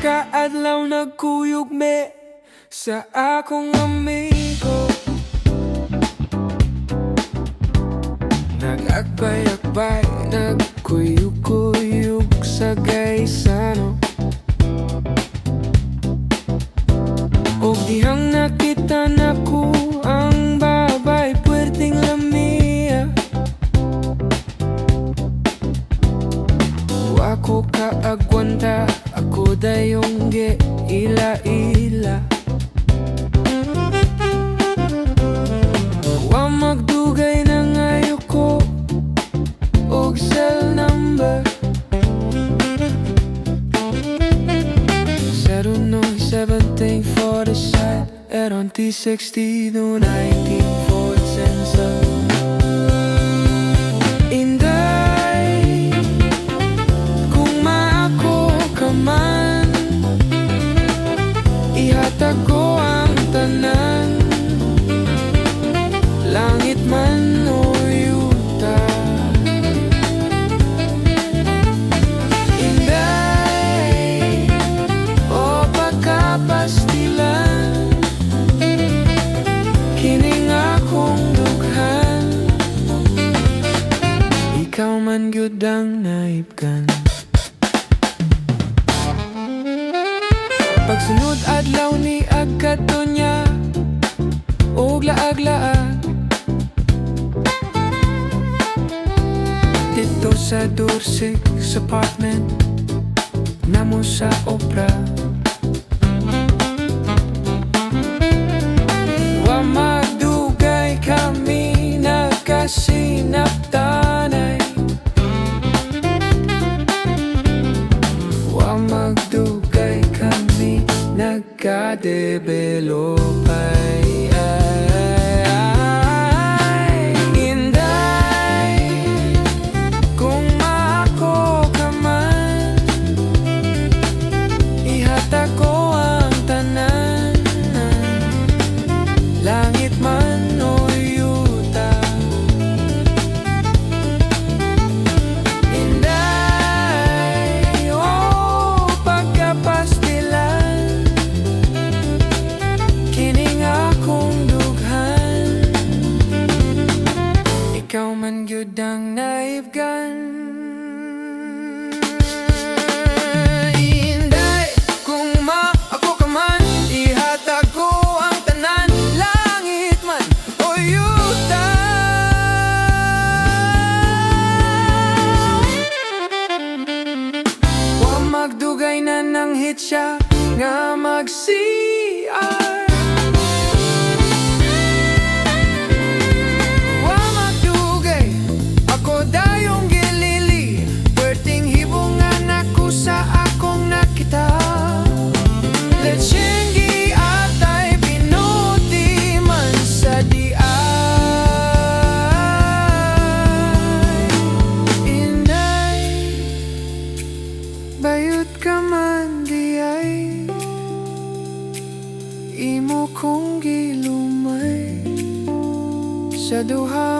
kaadlaw nagkuyog me sa akong amigo. Nag-akbay-akbay, nagkuyog-kuyog sa gaysano. Og dihang nakita naku ang babay puwerteng lamia. Ako kaagwanta, ako dayong ila-ila. Wa magdugay na ngayo ko og cell number 0917 for the side Eron T60 do 19 for the sensor. Ihatag ko ang tanan, langit man o yuta. Inday o pagkapastilan, kining akong dughan. Ikaw man gyud ang naibkan. Pagsunod adlaw ni agkato niya og laag-laag dito sa Dursik sa apartment namo sa opera. Wa magdugay kami nagkasinaptanay. Wa magdugay kami nagka-develop ay Inday, kung maako ka man, ihatag ko ang tanan, langit man o yuta. Inday, oh, pagkapastilan, kining akong dughan. Ikaw man gyud ang naibgan. Inday, kung maako ka man, ihatag ko ang tanan, langit man o yuta. Wa magdugay na nang hit siya nga mag-CR. Wa magdugay, ako dayong gilili, puwerteng hibungan ako sa akong nakita. Lechenggi atay Pinoti man sa di ay. Inday, bayot ka man di ay, imo kong gilumay sa duha